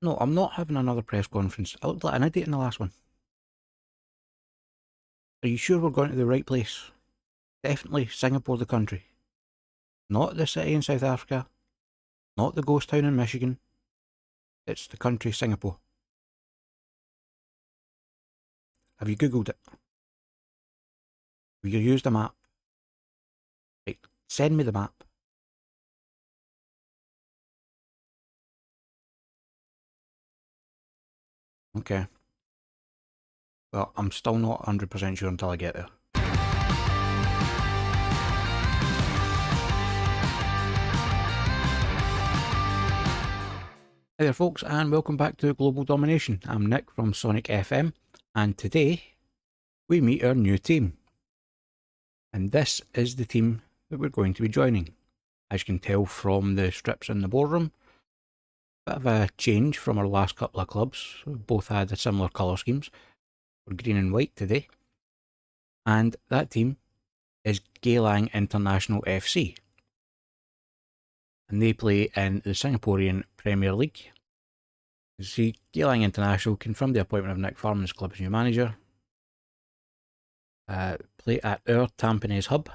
No, I'm not having another press conference. I looked like an idiot in the last one. Are you sure we're going to the right place? Definitely Singapore the country. Not the city in South Africa. Not the ghost town in Michigan. It's the country Singapore. Have you Googled it? Have you used a map? Right, send me the map. Okay. Well, I'm still not 100% sure until I get there. Hey there folks, and welcome back to Global Domination. I'm Nick from SonickFM, and today we meet our new team. And this is the team that we're going to be joining. As you can tell from the strips in the boardroom, bit of a change from our last couple of clubs. We both had similar colour schemes. We're green and white today. And that team is Geylang International FC. And they play in the Singaporean Premier League. You see, Geylang International confirmed the appointment of Nick Farman as club's new manager. Play at our Tampines hub.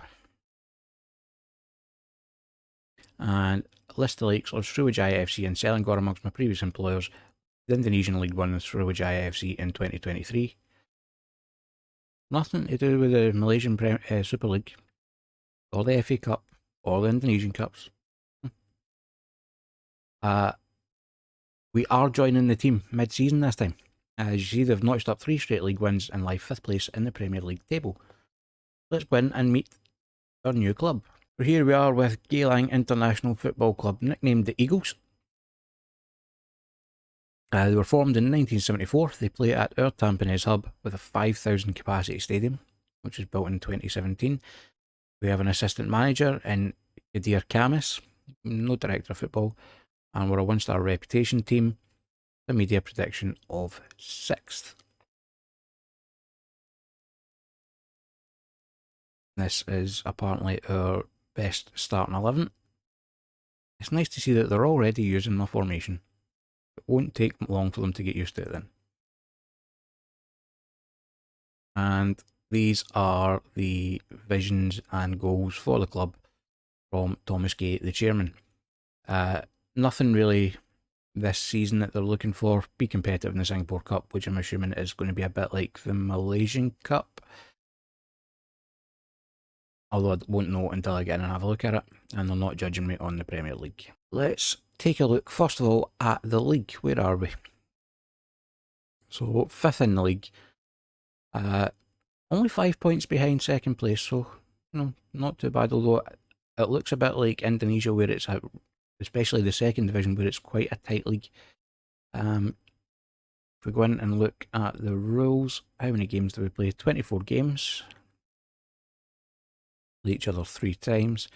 And list the likes of Sriwijaya FC and Selangor amongst my previous employers. The Indonesian League One with Sriwijaya FC in 2023. Nothing to do with the Malaysian Super League, or the FA Cup, or the Indonesian Cups. We are joining the team mid-season this time. As you see, they've notched up 3 straight league wins and lie 5th place in the Premier League table. Let's go in and meet our new club. So here we are with Geylang International Football Club, nicknamed the Eagles. They were formed in 1974. They play at our Tampines hub with a 5,000 capacity stadium, which was built in 2017. We have an assistant manager in Kadir Kamis, no director of football, and we're a 1-star reputation team. The media prediction of 6th. This is apparently our best starting 11. It's nice to see that they're already using my formation. It won't take long for them to get used to it then. And these are the visions and goals for the club from Thomas Gay, the chairman. Nothing really this season that they're looking for. Be competitive in the Singapore Cup, which I'm assuming is going to be a bit like the Malaysian Cup. Although I won't know until I get in and have a look at it, and they're not judging me on the Premier League. Let's take a look, first of all, at the league. Where are we? So, 5th in the league. Only 5 points behind second place, so, not too bad, although it looks a bit like Indonesia, where it's, especially the second division, where it's quite a tight league. If we go in and look at the rules, how many games do we play? 24 games. Play each other 3 times.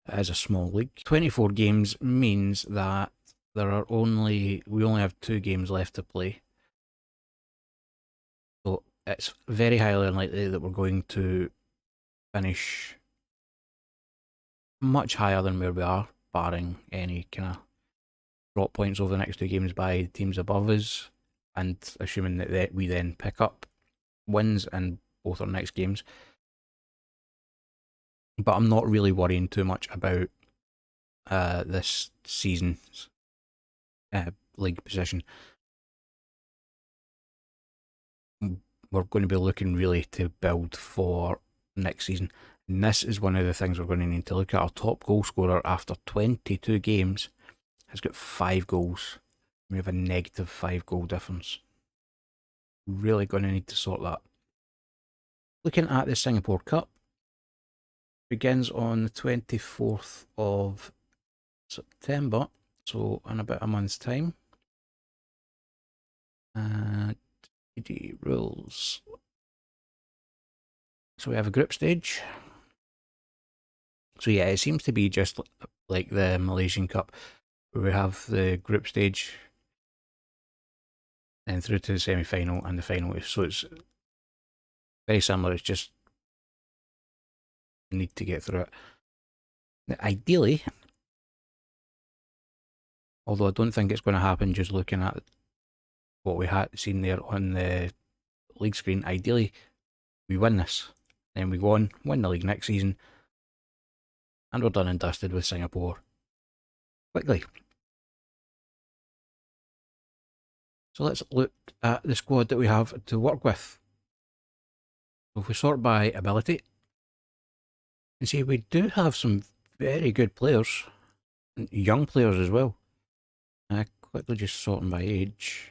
It is a small league. 24 games means that we only have 2 games left to play. So it's very highly unlikely that we're going to finish much higher than where we are, barring any kind of drop points over the next 2 games by teams above us, and assuming that we then pick up wins in both our next games. But I'm not really worrying too much about this season's league position. We're going to be looking really to build for next season. And this is one of the things we're going to need to look at. Our top goal scorer after 22 games has got 5 goals. We have a negative 5 goal difference. Really going to need to sort that. Looking at the Singapore Cup, begins on the 24th of September, so in about a month's time. TD rules. So we have a group stage. So yeah, it seems to be just like the Malaysian Cup, where we have the group stage and through to the semi-final and the final. So it's very similar, it's just need to get through it. Now, ideally, Although I don't think it's going to happen just looking at what we had seen there on the league screen. Ideally, we win this, then we go on, win the league next season, and we're done and dusted with Singapore quickly. So let's look at the squad that we have to work with. So if we sort by ability, and see we do have some very good players, young players as well. Quickly just sorting by age.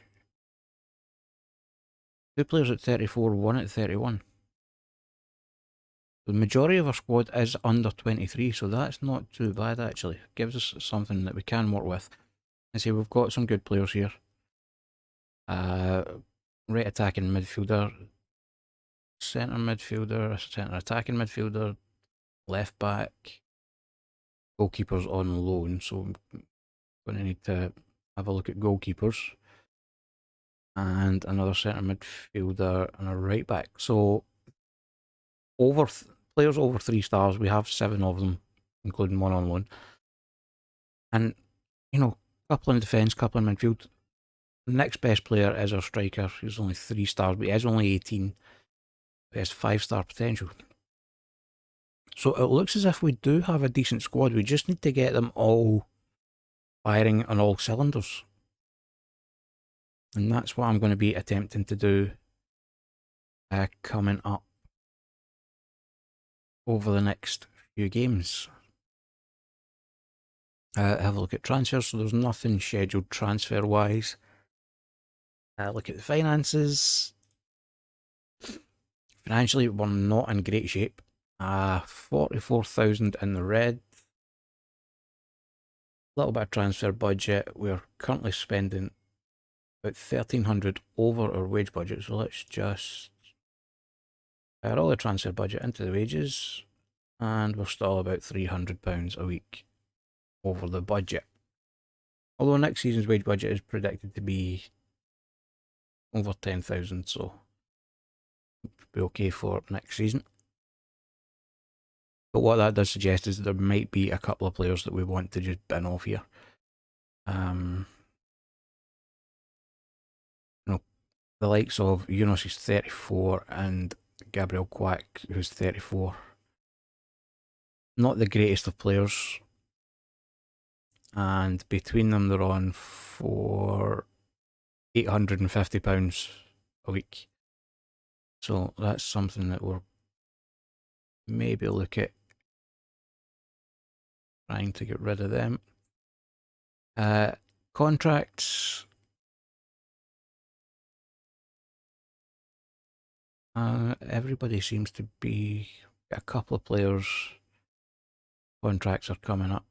2 players at 34, 1 at 31. The majority of our squad is under 23, so that's not too bad actually. It gives us something that we can work with. And see, we've got some good players here. Right attacking midfielder, centre midfielder, centre attacking midfielder, left back, goalkeepers on loan, so I'm going to need to have a look at goalkeepers, and another centre midfielder and a right back. So players over 3 stars, we have 7 of them, including 1 on loan. And, couple in defence, couple in midfield. The next best player is our striker. He's only 3 stars, but he is only 18. He has 5-star potential. So it looks as if we do have a decent squad. We just need to get them all firing on all cylinders. And that's what I'm going to be attempting to do coming up over the next few games. Have a look at transfers. So there's nothing scheduled transfer-wise. Look at the finances. Financially, we're not in great shape. 44,000 in the red. A little bit of transfer budget. We're currently spending about 1,300 over our wage budget. So let's just add all the transfer budget into the wages, and we're still about £300 a week over the budget. Although next season's wage budget is predicted to be over 10,000, so it'll be okay for next season. But what that does suggest is that there might be a couple of players that we want to just bin off here. The likes of Yunus, who's 34, and Gabriel Quack, who's 34. Not the greatest of players. And between them, they're on for £850 a week. So that's something that we're maybe look at trying to get rid of them. Contracts. Everybody seems to be a couple of players. Contracts are coming up.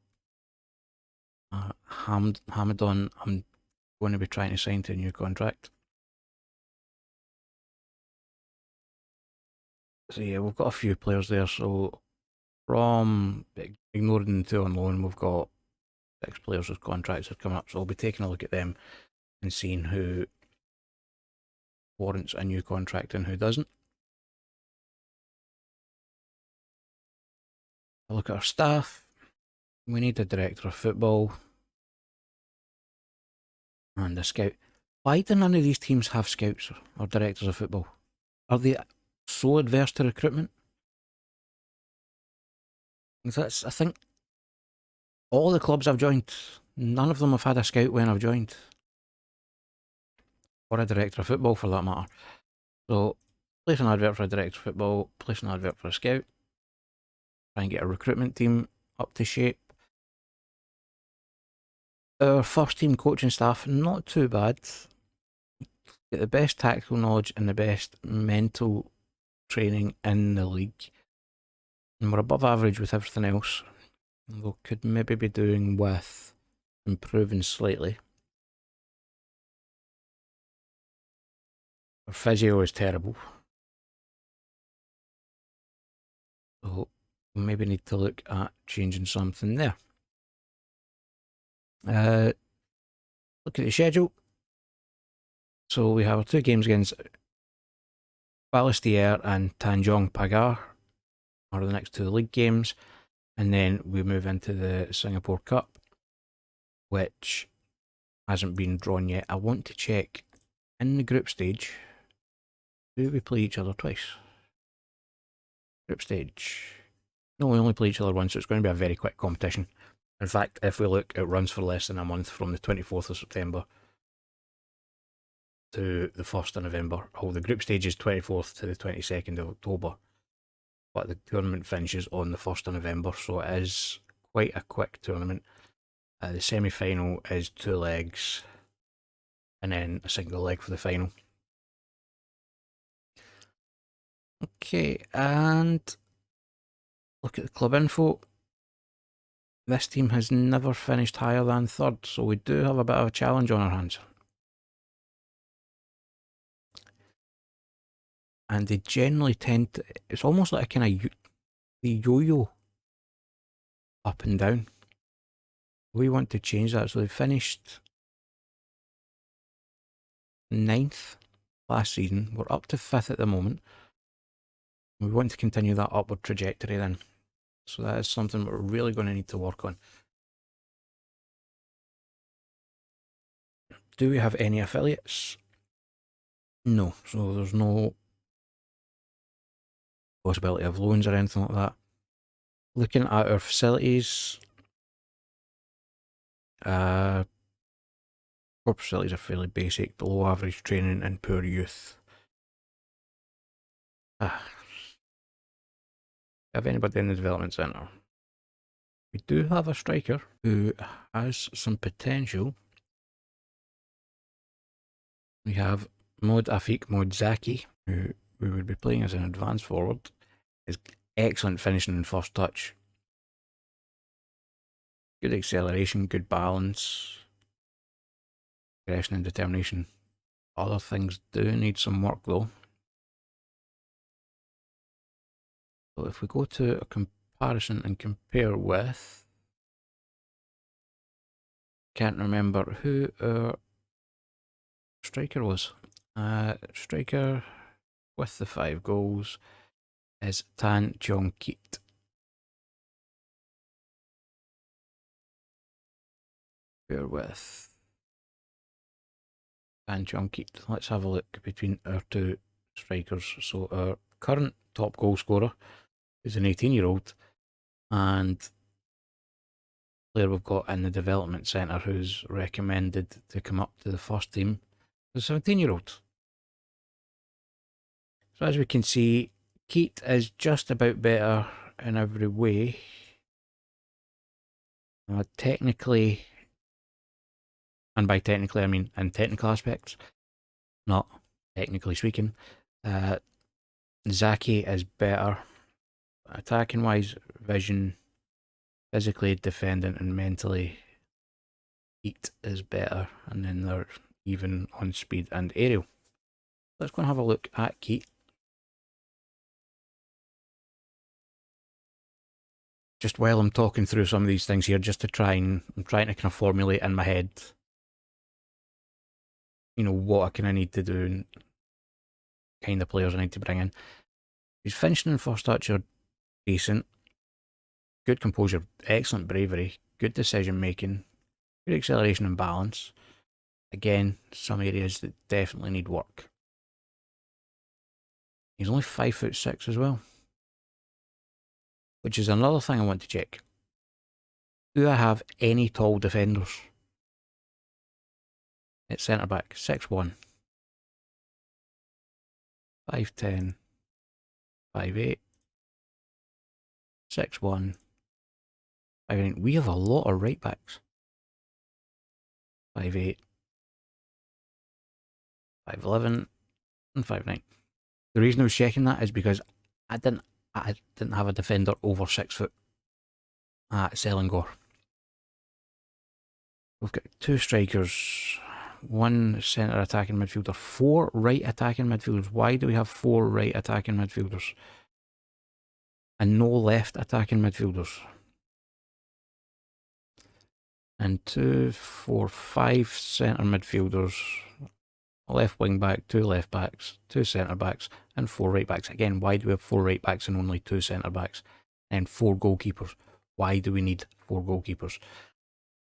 Hamadon, I'm going to be trying to sign to a new contract. So yeah, we've got a few players there. So from ignoring the 2 on loan, we've got 6 players whose contracts are coming up. So I'll be taking a look at them and seeing who warrants a new contract and who doesn't. A look at our staff. We need a director of football and a scout. Why do none of these teams have scouts or directors of football? Are they so adverse to recruitment? That's, I think, all the clubs I've joined, none of them have had a scout when I've joined. Or a director of football for that matter. So, place an advert for a director of football, place an advert for a scout. Try and get a recruitment team up to shape. Our first team coaching staff, not too bad. Get the best tactical knowledge and the best mental training in the league. And we're above average with everything else. We could maybe be doing with improving slightly. Our physio is terrible. So we maybe need to look at changing something there. Look at the schedule. So we have our 2 games against Balestier and Tanjong Pagar are the next 2 league games, and then we move into the Singapore Cup, which hasn't been drawn yet. I want to check in the group stage, do we play each other twice? Group stage. No, we only play each other once, so it's going to be a very quick competition. In fact, if we look, it runs for less than a month from the 24th of September to the 1st of November. Oh, the group stage is 24th to the 22nd of October, but the tournament finishes on the 1st of November, so it is quite a quick tournament. The semi-final is 2 legs, and then a single leg for the final. Okay, and look at the club info. This team has never finished higher than 3rd, so we do have a bit of a challenge on our hands. And they generally tend to, it's almost like a kind of the yo-yo up and down. We want to change that, so they finished 9th last season. We're up to 5th at the moment. We want to continue that upward trajectory then. So that is something we're really going to need to work on. Do we have any affiliates? No, so there's no possibility of loans or anything like that. Looking at our facilities, core facilities are fairly basic, below average training and poor youth. Have anybody in the development centre? We do have a striker who has some potential. We have Mod Afik Mod Zaki, who we would be playing as an advanced forward. Is excellent finishing in first touch. Good acceleration, good balance, aggression and determination. Other things do need some work though. So if we go to a comparison and compare with, can't remember who our striker was. Striker with the 5 goals is Tan Chong Keat. Bear with Tan Chong Keat. Let's have a look between our 2 strikers. So our current top goal scorer is an 18-year-old, and player we've got in the development centre who's recommended to come up to the first team is a 17-year-old. So as we can see, Keat is just about better in every way. Technically, and by technically I mean in technical aspects, not technically speaking, Zaki is better. Attacking wise, vision, physically, defending and mentally, Keat is better, and then they're even on speed and aerial. Let's go and have a look at Keat. Just while I'm talking through some of these things here, just to I'm trying to kind of formulate in my head, you know, what I kind of need to do and kind of players I need to bring in. His finishing and first touch are decent. Good composure, excellent bravery, good decision making, good acceleration and balance. Again, some areas that definitely need work. He's only 5'6" as well, which is another thing I want to check. Do I have any tall defenders? At centre back, 6'1", 5'10", 5'8", 6'1", 5'9". We have a lot of right backs. 5'8", 5'11", and 5'9". The reason I was checking that is because I didn't have a defender over 6 foot at Selangor. We've got 2 strikers, 1 centre attacking midfielder, 4 right attacking midfielders. Why do we have 4 right attacking midfielders and no left attacking midfielders? And 2, 4, 5 centre midfielders, a left wing back, 2 left backs, 2 centre backs, and 4 right backs. Again, why do we have 4 right backs and only 2 centre backs? And 4 goalkeepers. Why do we need 4 goalkeepers?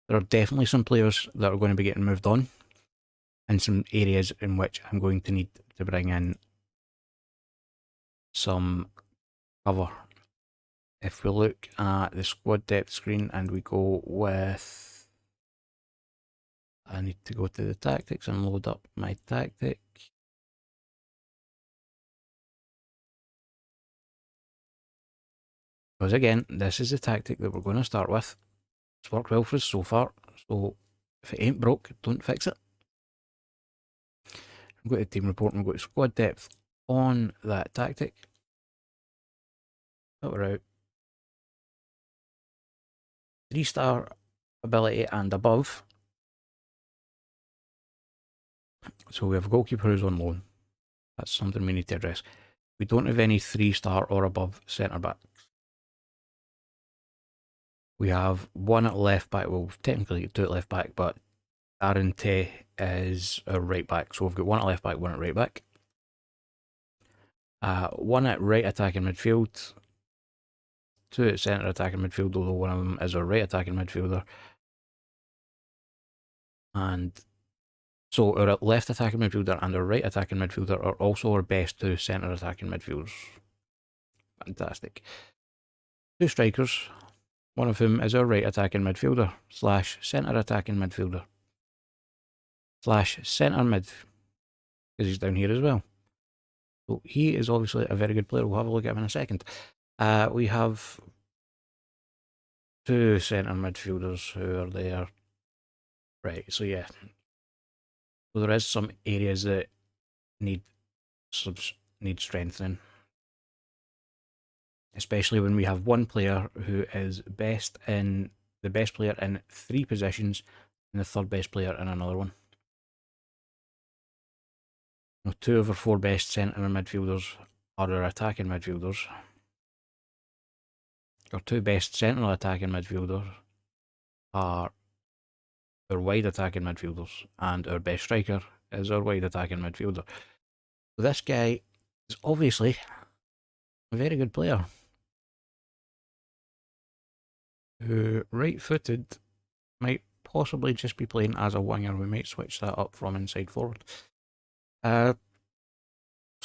there are definitely some players that are going to be getting moved on, and some areas in which I'm going to need to bring in some cover. If we look at the squad depth screen and we go with, I need to go to the tactics and load up my tactic. Because again, this is the tactic that we're going to start with. It's worked well for us so far, so if it ain't broke, don't fix it. We've got the team report and we've got squad depth on that tactic. That we're out. 3-star ability and above. So we have a goalkeeper who's on loan. That's something we need to address. We don't have any 3-star or above centre backs. We have one at left back. Well, we've technically got two at left back, but Aaron Tay is a right back. So we've got one at left back, one at right back. One at right attacking midfield. Two at centre attacking midfield, although one of them is a right attacking midfielder. And so our left attacking midfielder and our right attacking midfielder are also our best two centre attacking midfielders. Fantastic. Two strikers, one of whom is our right attacking midfielder / centre attacking midfielder / centre mid, because he's down here as well. So he is obviously a very good player. We'll have a look at him in a second. We have two centre midfielders who are there. Right, so yeah. So there is some areas that need strengthening. Especially when we have one player who is the best player in 3 positions and the third best player in another one. Now, 2 of our 4 best centre midfielders are our attacking midfielders. Our 2 best central attacking midfielders are our wide attacking midfielders, and our best striker is our wide attacking midfielder. So this guy is obviously a very good player, who, right-footed, might possibly just be playing as a winger. We might switch that up from inside forward. So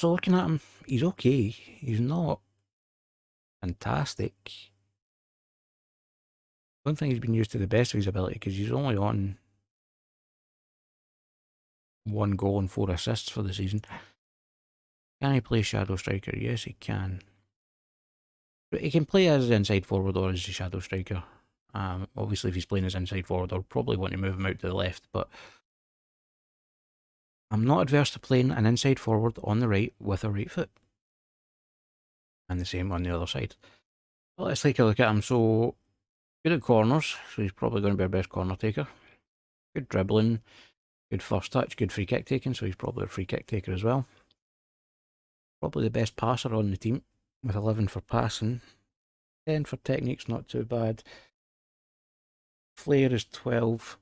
looking at him, he's okay. He's not fantastic. I don't think he's been used to the best of his ability, because he's only on 1 goal and 4 assists for the season. Can he play shadow striker? Yes, he can. But he can play as inside forward or as a shadow striker. Obviously, if he's playing as inside forward, I'll probably want to move him out to the left, but I'm not adverse to playing an inside forward on the right with a right foot. And the same on the other side. Well, let's take a look at him. So, good at corners, so he's probably going to be our best corner taker. Good dribbling, good first touch, good free kick taking, so he's probably a free kick taker as well. Probably the best passer on the team, with 11 for passing. 10 for technique's not too bad. Flair is 12.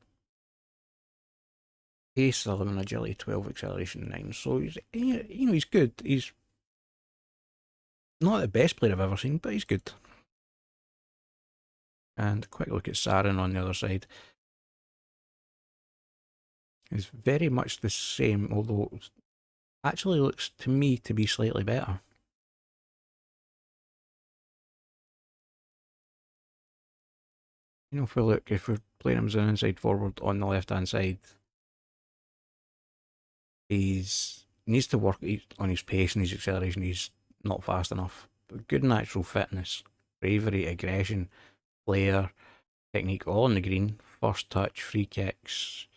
Pace 11, agility 12, acceleration 9. So he's, he's good. He's not the best player I've ever seen, but he's good. And a quick look at Sarin on the other side. He's very much the same, although it actually looks to me to be slightly better. If we're playing him as an inside forward on the left hand side, he needs to work on his pace and his acceleration. He's not fast enough. But good natural fitness, bravery, aggression, flair, technique, all in the green. First touch, free kicks,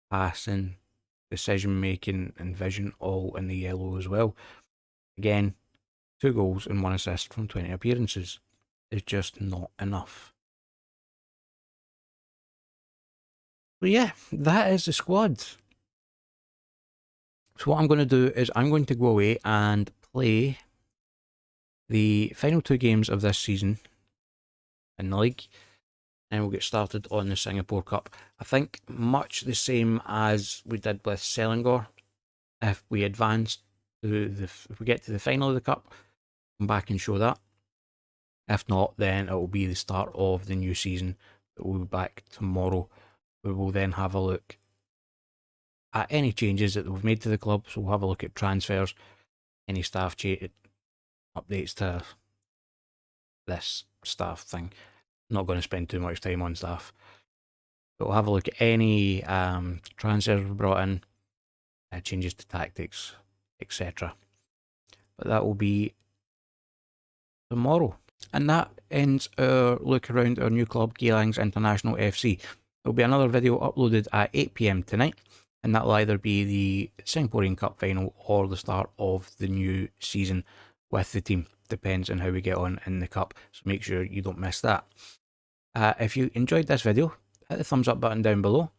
passing, decision making, and vision, all in the yellow as well. Again, 2 goals and 1 assist from 20 appearances is just not enough. So yeah, that is the squad. So what I'm going to do is I'm going to go away and play the final 2 games of this season in the league, and we'll get started on the Singapore Cup. I think much the same as we did with Selangor. If we advance to if we get to the final of the cup, come back and show that. If not, then it will be the start of the new season We'll be back tomorrow. We will then have a look at any changes that we've made to the club. So we'll have a look at transfers, any staff updates to this staff thing. I'm not going to spend too much time on staff, but we'll have a look at any transfers we brought in, changes to tactics, etc. But that will be tomorrow. And that ends our look around our new club, Geylang International FC. There'll be another video uploaded at 8 PM tonight, and that'll either be the Singaporean Cup final or the start of the new season with the team. Depends on how we get on in the cup, so make sure you don't miss that. If you enjoyed this video, hit the thumbs up button down below,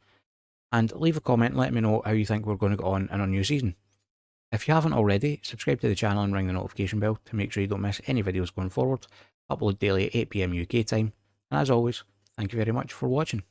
and leave a comment and let me know how you think we're going to get on in our new season. If you haven't already, subscribe to the channel and ring the notification bell to make sure you don't miss any videos going forward. Upload daily at 8 PM UK time. And as always, thank you very much for watching.